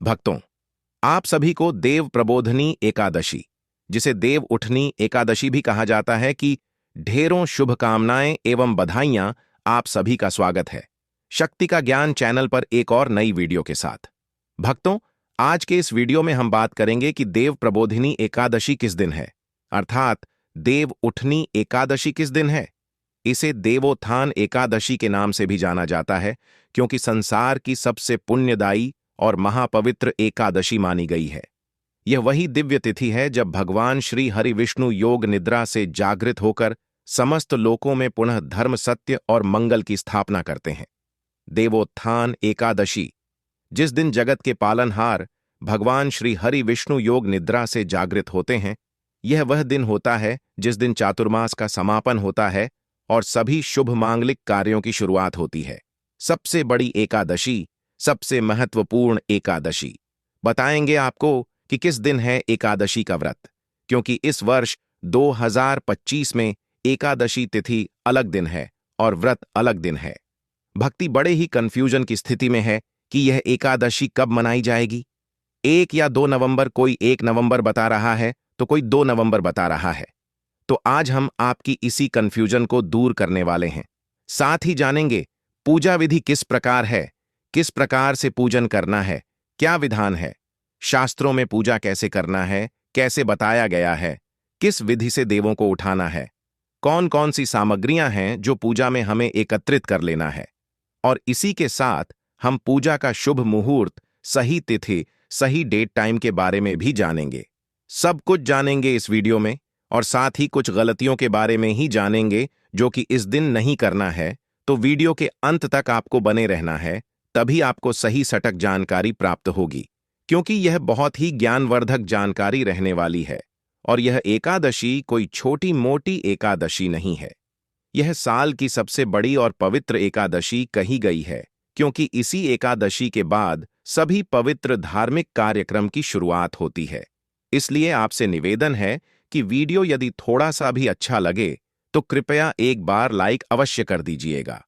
भक्तों, आप सभी को देव प्रबोधनी एकादशी, जिसे देव उठनी एकादशी भी कहा जाता है, कि ढेरों शुभकामनाएं एवं बधाइयां आप सभी का स्वागत है शक्ति का ज्ञान चैनल पर एक और नई वीडियो के साथ। भक्तों, आज के इस वीडियो में हम बात करेंगे कि देव प्रबोधिनी एकादशी किस दिन है, अर्थात देव उठनी एकादशी किस दिन है। इसे देवोत्थान एकादशी के नाम से भी जाना जाता है, क्योंकि संसार की सबसे पुण्यदायी और महापवित्र एकादशी मानी गई है। यह वही दिव्य तिथि है जब भगवान श्री हरि विष्णु योग निद्रा से जागृत होकर समस्त लोकों में पुनः धर्म, सत्य और मंगल की स्थापना करते हैं। देवोत्थान एकादशी, जिस दिन जगत के पालनहार भगवान श्री हरि विष्णु योग निद्रा से जागृत होते हैं, यह वह दिन होता है जिस दिन चातुर्मास का समापन होता है और सभी शुभ मांगलिक कार्यों की शुरुआत होती है। सबसे बड़ी एकादशी, सबसे महत्वपूर्ण एकादशी। बताएंगे आपको कि किस दिन है एकादशी का व्रत, क्योंकि इस वर्ष 2025 में एकादशी तिथि अलग दिन है और व्रत अलग दिन है। भक्ति बड़े ही कंफ्यूजन की स्थिति में है कि यह एकादशी कब मनाई जाएगी। 1 या 2 नवंबर, कोई 1 नवंबर बता रहा है तो कोई 2 नवंबर बता रहा है। तो आज हम आपकी इसी कंफ्यूजन को दूर करने वाले हैं। साथ ही जानेंगे पूजा विधि किस प्रकार है, किस प्रकार से पूजन करना है, क्या विधान है, शास्त्रों में पूजा कैसे करना है, कैसे बताया गया है, किस विधि से देवों को उठाना है, कौन कौन सी सामग्रियां हैं जो पूजा में हमें एकत्रित कर लेना है, और इसी के साथ हम पूजा का शुभ मुहूर्त, सही तिथि, सही डेट टाइम के बारे में भी जानेंगे। सब कुछ जानेंगे इस वीडियो में, और साथ ही कुछ गलतियों के बारे में ही जानेंगे जो कि इस दिन नहीं करना है। तो वीडियो के अंत तक आपको बने रहना है, तभी आपको सही सटक जानकारी प्राप्त होगी, क्योंकि यह बहुत ही ज्ञानवर्धक जानकारी रहने वाली है। और यह एकादशी कोई छोटी मोटी एकादशी नहीं है, यह साल की सबसे बड़ी और पवित्र एकादशी कही गई है, क्योंकि इसी एकादशी के बाद सभी पवित्र धार्मिक कार्यक्रम की शुरुआत होती है। इसलिए आपसे निवेदन है कि वीडियो यदि थोड़ा सा भी अच्छा लगे तो कृपया एक बार लाइक अवश्य कर दीजिएगा।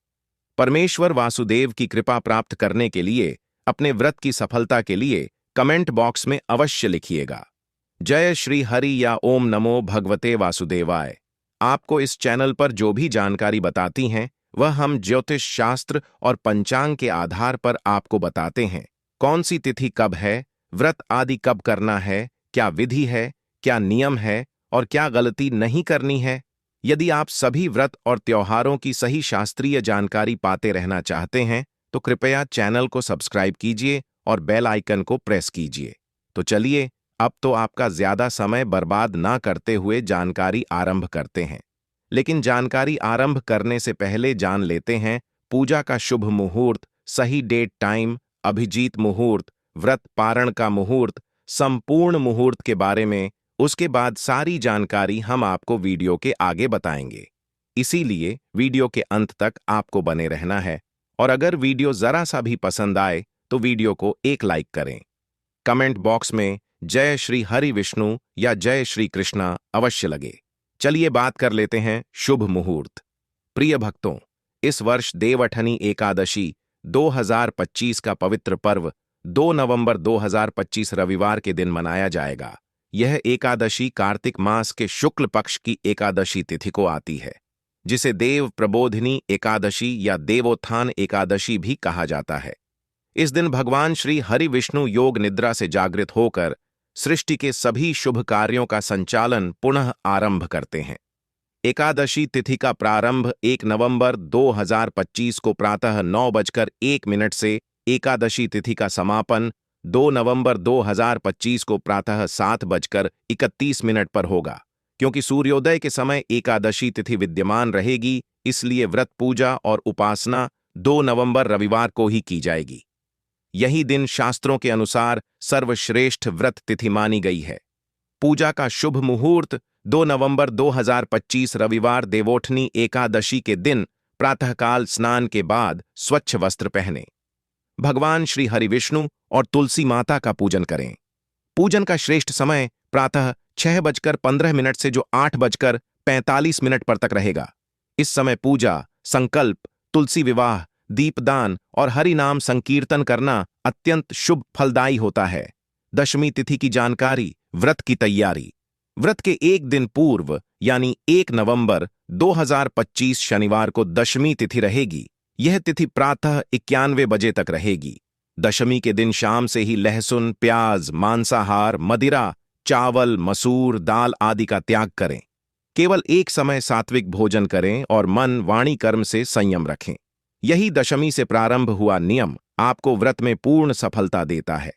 परमेश्वर वासुदेव की कृपा प्राप्त करने के लिए, अपने व्रत की सफलता के लिए कमेंट बॉक्स में अवश्य लिखिएगा जय श्री हरि या ओम नमो भगवते वासुदेवाय। आपको इस चैनल पर जो भी जानकारी बताती हैं वह हम ज्योतिष शास्त्र और पंचांग के आधार पर आपको बताते हैं। कौन सी तिथि कब है, व्रत आदि कब करना है, क्या विधि है, क्या नियम है और क्या गलती नहीं करनी है। यदि आप सभी व्रत और त्योहारों की सही शास्त्रीय जानकारी पाते रहना चाहते हैं तो कृपया चैनल को सब्सक्राइब कीजिए और बेल आइकन को प्रेस कीजिए। तो चलिए, अब तो आपका ज्यादा समय बर्बाद ना करते हुए जानकारी आरंभ करते हैं। लेकिन जानकारी आरंभ करने से पहले जान लेते हैं पूजा का शुभ मुहूर्त, सही डेट टाइम, अभिजीत मुहूर्त, व्रत पारण का मुहूर्त, संपूर्ण मुहूर्त के बारे में। उसके बाद सारी जानकारी हम आपको वीडियो के आगे बताएंगे। इसीलिए वीडियो के अंत तक आपको बने रहना है, और अगर वीडियो जरा सा भी पसंद आए तो वीडियो को एक लाइक करें। कमेंट बॉक्स में जय श्री हरि विष्णु या जय श्री कृष्णा अवश्य लगे। चलिए बात कर लेते हैं शुभ मुहूर्त। प्रिय भक्तों, इस वर्ष देवउठनी एकादशी 2025 का पवित्र पर्व 2 नवंबर 2025 रविवार के दिन मनाया जाएगा। यह एकादशी कार्तिक मास के शुक्ल पक्ष की एकादशी तिथि को आती है, जिसे देव प्रबोधिनी एकादशी या देवोत्थान एकादशी भी कहा जाता है। इस दिन भगवान श्री हरि विष्णु योग निद्रा से जागृत होकर सृष्टि के सभी शुभ कार्यों का संचालन पुनः आरंभ करते हैं। एकादशी तिथि का प्रारंभ 1 नवंबर 2025 को प्रातः 9:01 से, एकादशी तिथि का समापन 2 नवंबर 2025 को प्रातः 7:31 पर होगा। क्योंकि सूर्योदय के समय एकादशी तिथि विद्यमान रहेगी, इसलिए व्रत पूजा और उपासना 2 नवंबर रविवार को ही की जाएगी। यही दिन शास्त्रों के अनुसार सर्वश्रेष्ठ व्रत तिथि मानी गई है। पूजा का शुभ मुहूर्त 2 नवंबर 2025 रविवार देवोठनी एकादशी के दिन प्रातःकाल स्नान के बाद स्वच्छ वस्त्र पहने, भगवान श्री हरि विष्णु और तुलसी माता का पूजन करें। पूजन का श्रेष्ठ समय प्रातः 6:15 से जो 8:45 पर तक रहेगा। इस समय पूजा, संकल्प, तुलसी विवाह, दीपदान और हरि नाम संकीर्तन करना अत्यंत शुभ फलदायी होता है। दशमी तिथि की जानकारी। व्रत की तैयारी। व्रत के एक दिन पूर्व यानी 1 नवंबर 2025 शनिवार को दशमी तिथि रहेगी। यह तिथि प्रातः 91 बजे तक रहेगी। दशमी के दिन शाम से ही लहसुन, प्याज, मांसाहार, मदिरा, चावल, मसूर, दाल आदि का त्याग करें। केवल एक समय सात्विक भोजन करें और मन, वाणी, कर्म से संयम रखें। यही दशमी से प्रारंभ हुआ नियम आपको व्रत में पूर्ण सफलता देता है।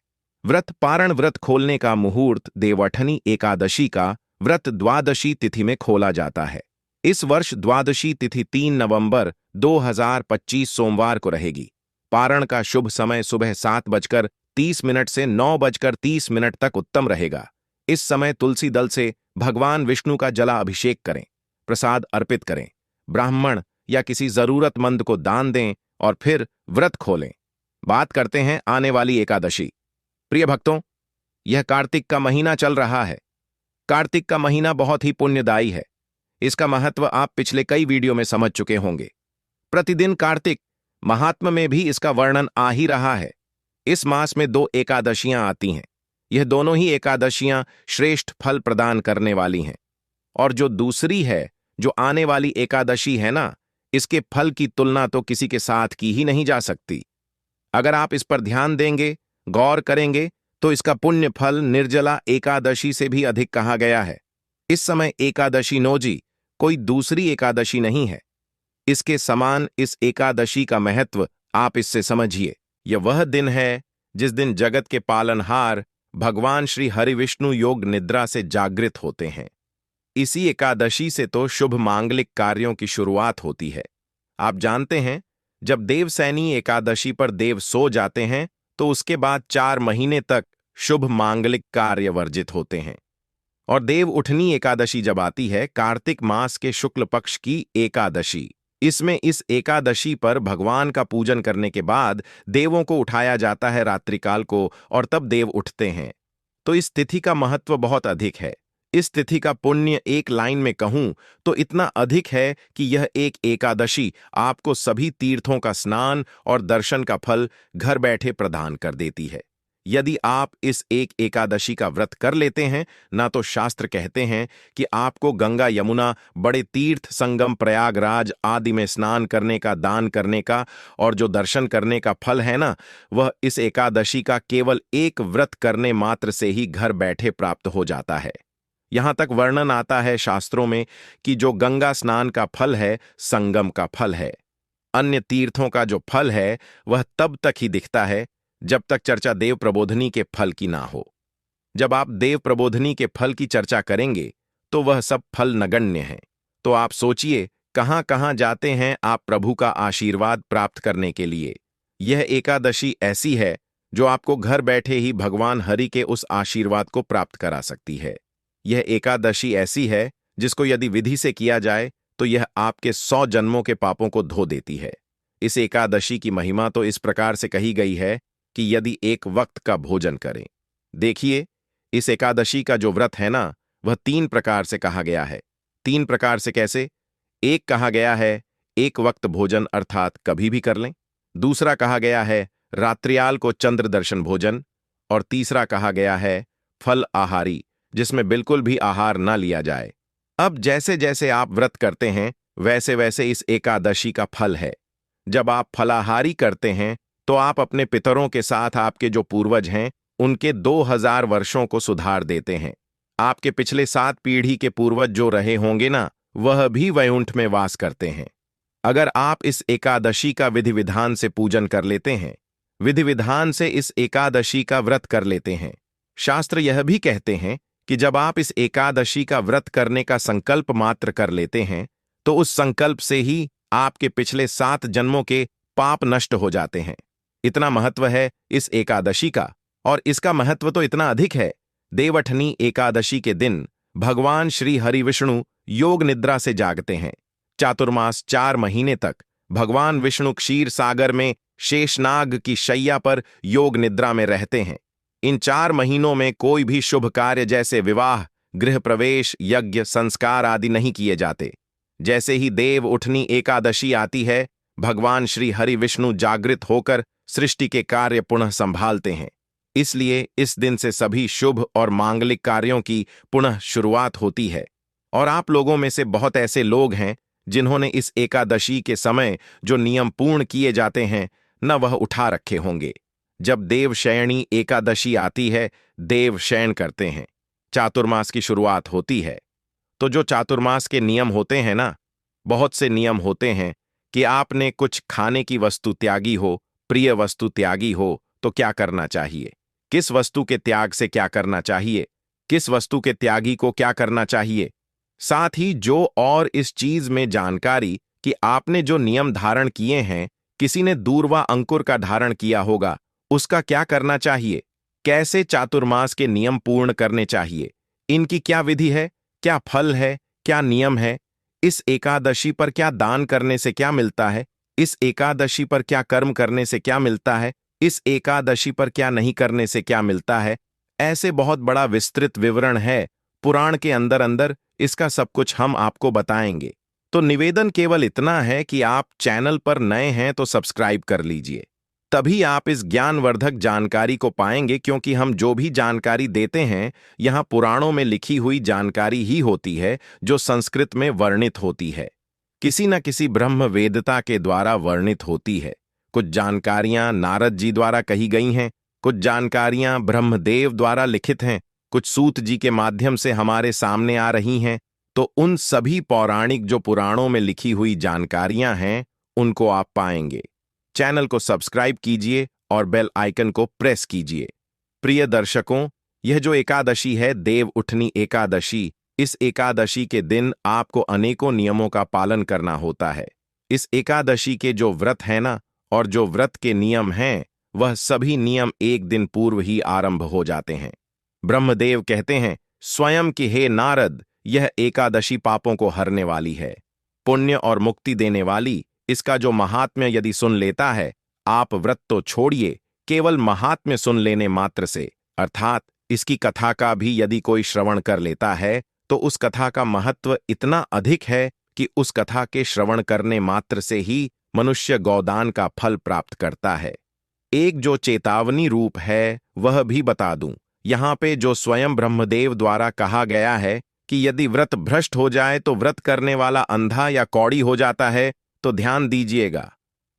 व्रत पारण। व्रत खोलने का मुहूर्त देवउठनी एकादशी का व्रत द्वादशी तिथि में खोला जाता है। इस वर्ष द्वादशी तिथि 3 नवंबर 2025 सोमवार को रहेगी। पारण का शुभ समय सुबह 7:30 से 9:30 तक उत्तम रहेगा। इस समय तुलसी दल से भगवान विष्णु का जला अभिषेक करें, प्रसाद अर्पित करें, ब्राह्मण या किसी जरूरतमंद को दान दें और फिर व्रत खोलें। बात करते हैं आने वाली एकादशी। प्रिय भक्तों, यह कार्तिक का महीना चल रहा है। कार्तिक का महीना बहुत ही पुण्यदायी है। इसका महत्व आप पिछले कई वीडियो में समझ चुके होंगे। प्रतिदिन कार्तिक महात्म्य में भी इसका वर्णन आ ही रहा है। इस मास में 2 एकादशियां आती हैं। यह दोनों ही एकादशियां श्रेष्ठ फल प्रदान करने वाली हैं। और जो दूसरी है, जो आने वाली एकादशी है ना, इसके फल की तुलना तो किसी के साथ की ही नहीं जा सकती। अगर आप इस पर ध्यान देंगे, गौर करेंगे, तो इसका पुण्य फल निर्जला एकादशी से भी अधिक कहा गया है। इस समय एकादशी नोजी कोई दूसरी एकादशी नहीं है। इसके समान इस एकादशी का महत्व आप इससे समझिए। यह वह दिन है जिस दिन जगत के पालनहार भगवान श्री हरि विष्णु योग निद्रा से जागृत होते हैं। इसी एकादशी से तो शुभ मांगलिक कार्यों की शुरुआत होती है। आप जानते हैं, जब देवसैनी एकादशी पर देव सो जाते हैं तो उसके बाद 4 महीने तक शुभ मांगलिक कार्य वर्जित होते हैं। और देव उठनी एकादशी जब आती है, कार्तिक मास के शुक्ल पक्ष की एकादशी, इसमें इस एकादशी पर भगवान का पूजन करने के बाद देवों को उठाया जाता है रात्रिकाल को, और तब देव उठते हैं। तो इस तिथि का महत्व बहुत अधिक है। इस तिथि का पुण्य एक लाइन में कहूं तो इतना अधिक है कि यह एक एकादशी आपको सभी तीर्थों का स्नान और दर्शन का फल घर बैठे प्रदान कर देती है। यदि आप इस एक एकादशी का व्रत कर लेते हैं ना, तो शास्त्र कहते हैं कि आपको गंगा, यमुना, बड़े तीर्थ संगम प्रयागराज आदि में स्नान करने का, दान करने का और जो दर्शन करने का फल है ना, वह इस एकादशी का केवल एक व्रत करने मात्र से ही घर बैठे प्राप्त हो जाता है। यहां तक वर्णन आता है शास्त्रों में कि जो गंगा स्नान का फल है, संगम का फल है। अन्य तीर्थों का जो फल है वह तब तक ही दिखता है जब तक चर्चा देव प्रबोधनी के फल की ना हो। जब आप देव प्रबोधनी के फल की चर्चा करेंगे तो वह सब फल नगण्य हैं। तो आप सोचिए, कहां कहां जाते हैं आप प्रभु का आशीर्वाद प्राप्त करने के लिए। यह एकादशी ऐसी है जो आपको घर बैठे ही भगवान हरि के उस आशीर्वाद को प्राप्त करा सकती है। यह एकादशी ऐसी है जिसको यदि विधि से किया जाए तो यह आपके 100 जन्मों के पापों को धो देती है। इस एकादशी की महिमा तो इस प्रकार से कही गई है कि यदि एक वक्त का भोजन करें। देखिए, इस एकादशी का जो व्रत है ना, वह 3 प्रकार से कहा गया है। 3 प्रकार से कैसे? एक कहा गया है एक वक्त भोजन अर्थात कभी भी कर लें। दूसरा कहा गया है रात्रियाल को चंद्र दर्शन भोजन। और तीसरा कहा गया है फल आहारी, जिसमें बिल्कुल भी आहार ना लिया जाए। अब जैसे जैसे आप व्रत करते हैं वैसे वैसे इस एकादशी का फल है। जब आप फलाहारी करते हैं तो आप अपने पितरों के साथ आपके जो पूर्वज हैं उनके 2000 वर्षों को सुधार देते हैं। आपके पिछले 7 पीढ़ी के पूर्वज जो रहे होंगे ना, वह भी वैकुंठ में वास करते हैं। अगर आप इस एकादशी का विधि विधान से पूजन कर लेते हैं, विधि विधान से इस एकादशी का व्रत कर लेते हैं, शास्त्र यह भी कहते हैं कि जब आप इस एकादशी का व्रत करने का संकल्प मात्र कर लेते हैं तो उस संकल्प से ही आपके पिछले 7 जन्मों के पाप नष्ट हो जाते हैं। इतना महत्व है इस एकादशी का, और इसका महत्व तो इतना अधिक है, देवउठनी एकादशी के दिन भगवान श्री हरि विष्णु योग निद्रा से जागते हैं। चातुर्मास 4 महीने तक भगवान विष्णु क्षीर सागर में शेषनाग की शैया पर योग निद्रा में रहते हैं। इन 4 महीनों में कोई भी शुभ कार्य जैसे विवाह, गृह प्रवेश, यज्ञ, संस्कार आदि नहीं किए जाते। जैसे ही देव उठनी एकादशी आती है, भगवान श्री हरि विष्णु जागृत होकर सृष्टि के कार्य पुनः संभालते हैं। इसलिए इस दिन से सभी शुभ और मांगलिक कार्यों की पुनः शुरुआत होती है। और आप लोगों में से बहुत ऐसे लोग हैं जिन्होंने इस एकादशी के समय जो नियम पूर्ण किए जाते हैं न वह उठा रखे होंगे। जब देवशयनी एकादशी आती है, देव शयन करते हैं, चातुर्मास की शुरुआत होती है। तो जो चातुर्मास के नियम होते हैं ना, बहुत से नियम होते हैं कि आपने कुछ खाने की वस्तु त्यागी हो, प्रिय वस्तु त्यागी हो तो क्या करना चाहिए, किस वस्तु के त्याग से क्या करना चाहिए, किस वस्तु के त्यागी को क्या करना चाहिए। साथ ही जो और इस चीज में जानकारी कि आपने जो नियम धारण किए हैं, किसी ने दूर्वा अंकुर का धारण किया होगा, उसका क्या करना चाहिए, कैसे चातुर्मास के नियम पूर्ण करने चाहिए, इनकी क्या विधि है, क्या फल है, क्या नियम है, इस एकादशी पर क्या दान करने से क्या मिलता है, इस एकादशी पर क्या कर्म करने से क्या मिलता है, इस एकादशी पर क्या नहीं करने से क्या मिलता है। ऐसे बहुत बड़ा विस्तृत विवरण है पुराण के अंदर अंदर, इसका सब कुछ हम आपको बताएंगे। तो निवेदन केवल इतना है कि आप चैनल पर नए हैं तो सब्सक्राइब कर लीजिए, तभी आप इस ज्ञानवर्धक जानकारी को पाएंगे, क्योंकि हम जो भी जानकारी देते हैं यहाँ पुराणों में लिखी हुई जानकारी ही होती है जो संस्कृत में वर्णित होती है, किसी न किसी ब्रह्म वेदता के द्वारा वर्णित होती है। कुछ जानकारियां नारद जी द्वारा कही गई हैं, कुछ जानकारियां ब्रह्मदेव द्वारा लिखित हैं, कुछ सूत जी के माध्यम से हमारे सामने आ रही हैं। तो उन सभी पौराणिक जो पुराणों में लिखी हुई जानकारियां हैं उनको आप पाएंगे। चैनल को सब्सक्राइब कीजिए और बेल आइकन को प्रेस कीजिए। प्रिय दर्शकों, यह जो एकादशी है, देव उठनी एकादशी, इस एकादशी के दिन आपको अनेकों नियमों का पालन करना होता है। इस एकादशी के जो व्रत है ना, और जो व्रत के नियम हैं, वह सभी नियम एक दिन पूर्व ही आरंभ हो जाते हैं। ब्रह्मदेव कहते हैं स्वयं कि हे नारद, यह एकादशी पापों को हरने वाली है, पुण्य और मुक्ति देने वाली। इसका जो महात्म्य यदि सुन लेता है, आप व्रत तो छोड़िए, केवल महात्म्य सुन लेने मात्र से, अर्थात इसकी कथा का भी यदि कोई श्रवण कर लेता है तो उस कथा का महत्व इतना अधिक है कि उस कथा के श्रवण करने मात्र से ही मनुष्य गौदान का फल प्राप्त करता है। एक जो चेतावनी रूप है वह भी बता दूं, यहाँ पे जो स्वयं ब्रह्मदेव द्वारा कहा गया है कि यदि व्रत भ्रष्ट हो जाए तो व्रत करने वाला अंधा या कौड़ी हो जाता है, तो ध्यान दीजिएगा,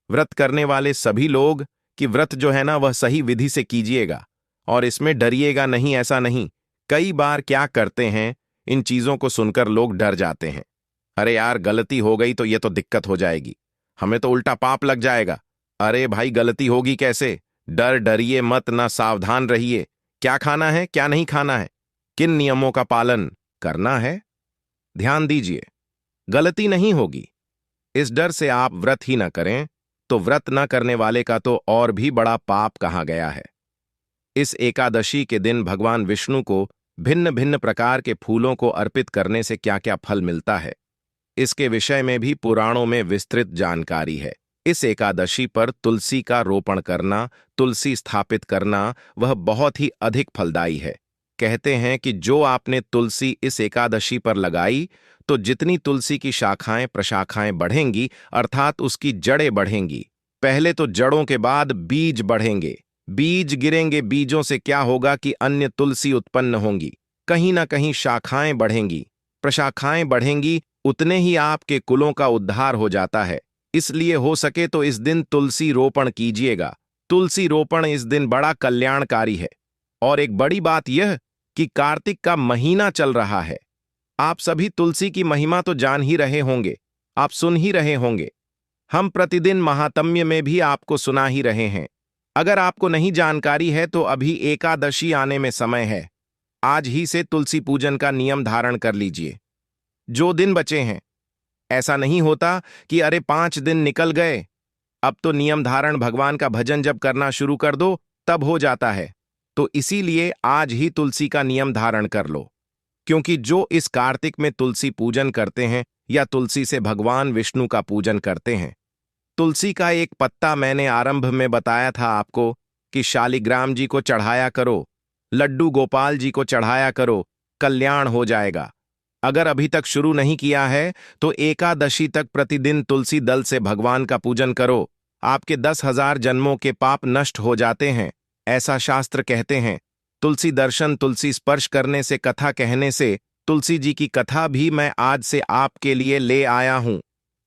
व्रत करने वाले सभी लोग कि व्रत जो है ना वह सही विधि से कीजिएगा और इसमें डरिएगा नहीं, ऐसा नहीं। कई बार क्या करते हैं, इन चीजों को सुनकर लोग डर जाते हैं, अरे यार गलती हो गई तो ये तो दिक्कत हो जाएगी, हमें तो उल्टा पाप लग जाएगा। अरे भाई गलती होगी कैसे, डरिए मत, ना सावधान रहिए, क्या खाना है क्या नहीं खाना है, किन नियमों का पालन करना है, ध्यान दीजिए, गलती नहीं होगी। इस डर से आप व्रत ही न करें तो व्रत न करने वाले का तो और भी बड़ा पाप कहा गया है। इस एकादशी के दिन भगवान विष्णु को भिन्न भिन्न प्रकार के फूलों को अर्पित करने से क्या क्या फल मिलता है, इसके विषय में भी पुराणों में विस्तृत जानकारी है। इस एकादशी पर तुलसी का रोपण करना, तुलसी स्थापित करना, वह बहुत ही अधिक फलदायी है। कहते हैं कि जो आपने तुलसी इस एकादशी पर लगाई तो जितनी तुलसी की शाखाएं प्रशाखाएं बढ़ेंगी, अर्थात उसकी जड़ें बढ़ेंगी, पहले तो जड़ों के बाद बीज बढ़ेंगे, बीज गिरेंगे, बीजों से क्या होगा कि अन्य तुलसी उत्पन्न होंगी, कहीं ना कहीं शाखाएं बढ़ेंगी, प्रशाखाएं बढ़ेंगी, उतने ही आपके कुलों का उद्धार हो जाता है। इसलिए हो सके तो इस दिन तुलसी रोपण कीजिएगा। तुलसी रोपण इस दिन बड़ा कल्याणकारी है। और एक बड़ी बात यह कि कार्तिक का महीना चल रहा है, आप सभी तुलसी की महिमा तो जान ही रहे होंगे, आप सुन ही रहे होंगे, हम प्रतिदिन महात्म्य में भी आपको सुना ही रहे हैं। अगर आपको नहीं जानकारी है तो अभी एकादशी आने में समय है, आज ही से तुलसी पूजन का नियम धारण कर लीजिए। जो दिन बचे हैं, ऐसा नहीं होता कि अरे 5 दिन निकल गए, अब तो नियम धारण भगवान का भजन जब करना शुरू कर दो तब हो जाता है। तो इसीलिए आज ही तुलसी का नियम धारण कर लो, क्योंकि जो इस कार्तिक में तुलसी पूजन करते हैं या तुलसी से भगवान विष्णु का पूजन करते हैं, तुलसी का एक पत्ता मैंने आरंभ में बताया था आपको कि शालिग्राम जी को चढ़ाया करो, लड्डू गोपाल जी को चढ़ाया करो, कल्याण हो जाएगा। अगर अभी तक शुरू नहीं किया है तो एकादशी तक प्रतिदिन तुलसी दल से भगवान का पूजन करो। आपके 10,000 जन्मों के पाप नष्ट हो जाते हैं, ऐसा शास्त्र कहते हैं। तुलसी दर्शन, तुलसी स्पर्श करने से, कथा कहने से, तुलसी जी की कथा भी मैं आज से आपके लिए ले आया हूं।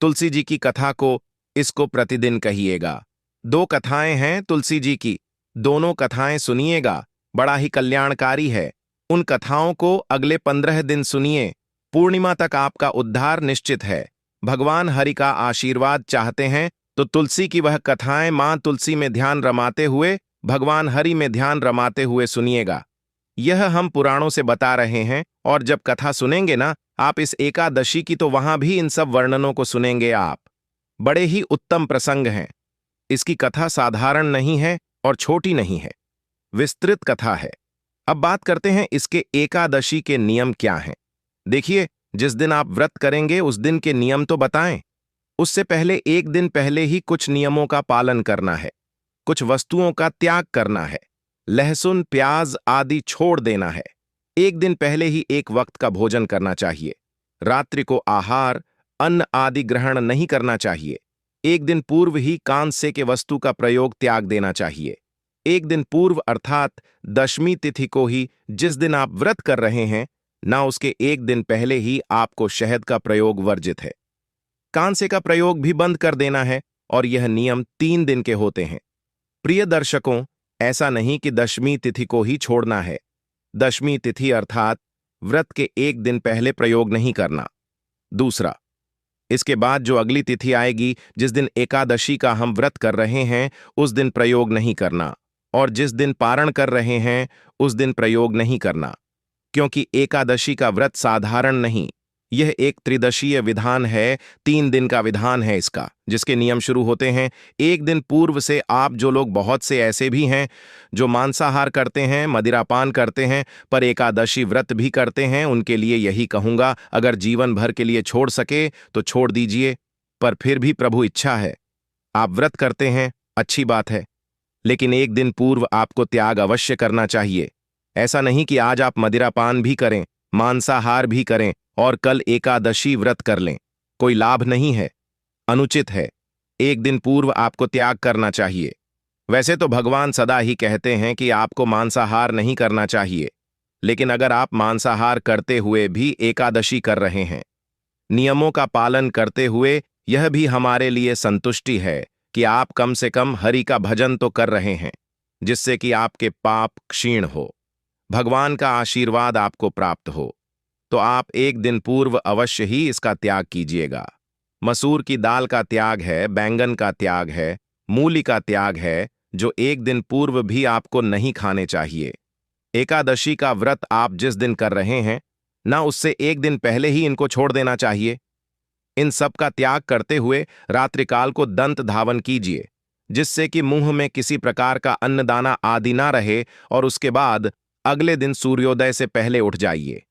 तुलसी जी की कथा को, इसको प्रतिदिन कहिएगा। 2 कथाएं हैं तुलसी जी की, दोनों कथाएं सुनिएगा, बड़ा ही कल्याणकारी है। उन कथाओं को अगले 15 दिन सुनिए, पूर्णिमा तक आपका उद्धार निश्चित है। भगवान हरि का आशीर्वाद चाहते हैं तो तुलसी की वह कथाएं मां तुलसी में ध्यान रमाते हुए, भगवान हरि में ध्यान रमाते हुए सुनिएगा। यह हम पुराणों से बता रहे हैं, और जब कथा सुनेंगे ना आप इस एकादशी की, तो वहां भी इन सब वर्णनों को सुनेंगे आप। बड़े ही उत्तम प्रसंग हैं। इसकी कथा साधारण नहीं है और छोटी नहीं है, विस्तृत कथा है। अब बात करते हैं इसके एकादशी के नियम क्या हैं। देखिए, जिस दिन आप व्रत करेंगे उस दिन के नियम तो बताएं। उससे पहले 1 दिन पहले ही कुछ नियमों का पालन करना है। कुछ वस्तुओं का त्याग करना है। लहसुन, प्याज आदि छोड़ देना है। 1 दिन पहले ही 1 वक्त का भोजन करना चाहिए। रात्रि को आहार, अन्न आदि ग्रहण नहीं करना चाहिए। 1 दिन पूर्व ही कांस्य के वस्तु का प्रयोग त्याग देना चाहिए। 1 दिन पूर्व अर्थात दशमी तिथि को ही, जिस दिन आप व्रत कर रहे हैं ना, उसके 1 दिन पहले ही आपको शहद का प्रयोग वर्जित है। कांस्य का प्रयोग भी बंद कर देना है, और यह नियम 3 दिन के होते हैं। प्रिय दर्शकों, ऐसा नहीं कि दशमी तिथि को ही छोड़ना है। दशमी तिथि अर्थात व्रत के 1 दिन पहले प्रयोग नहीं करना। दूसरा, इसके बाद जो अगली तिथि आएगी, जिस दिन एकादशी का हम व्रत कर रहे हैं, उस दिन प्रयोग नहीं करना, और जिस दिन पारण कर रहे हैं उस दिन प्रयोग नहीं करना, क्योंकि एकादशी का व्रत साधारण नहीं, यह एक त्रिदशीय विधान है। 3 दिन का विधान है इसका, जिसके नियम शुरू होते हैं 1 दिन पूर्व से। आप जो लोग, बहुत से ऐसे भी हैं जो मांसाहार करते हैं, मदिरापान करते हैं, पर एकादशी व्रत भी करते हैं, उनके लिए यही कहूंगा, अगर जीवन भर के लिए छोड़ सके तो छोड़ दीजिए। पर फिर भी प्रभु इच्छा है, आप व्रत करते हैं, अच्छी बात है, लेकिन 1 दिन पूर्व आपको त्याग अवश्य करना चाहिए। ऐसा नहीं कि आज आप मदिरापान भी करें, मांसाहार भी करें और कल एकादशी व्रत कर लें। कोई लाभ नहीं है, अनुचित है। 1 दिन पूर्व आपको त्याग करना चाहिए। वैसे तो भगवान सदा ही कहते हैं कि आपको मांसाहार नहीं करना चाहिए, लेकिन अगर आप मांसाहार करते हुए भी एकादशी कर रहे हैं, नियमों का पालन करते हुए, यह भी हमारे लिए संतुष्टि है कि आप कम से कम हरि का भजन तो कर रहे हैं, जिससे कि आपके पाप क्षीण हो, भगवान का आशीर्वाद आपको प्राप्त हो। तो आप 1 दिन पूर्व अवश्य ही इसका त्याग कीजिएगा। मसूर की दाल का त्याग है, बैंगन का त्याग है, मूली का त्याग है, जो 1 दिन पूर्व भी आपको नहीं खाने चाहिए। एकादशी का व्रत आप जिस दिन कर रहे हैं ना, उससे 1 दिन पहले ही इनको छोड़ देना चाहिए। इन सब का त्याग करते हुए रात्रिकाल को दंत धावन कीजिए, जिससे कि मुंह में किसी प्रकार का अन्नदाना आदि ना रहे, और उसके बाद अगले दिन सूर्योदय से पहले उठ जाइए।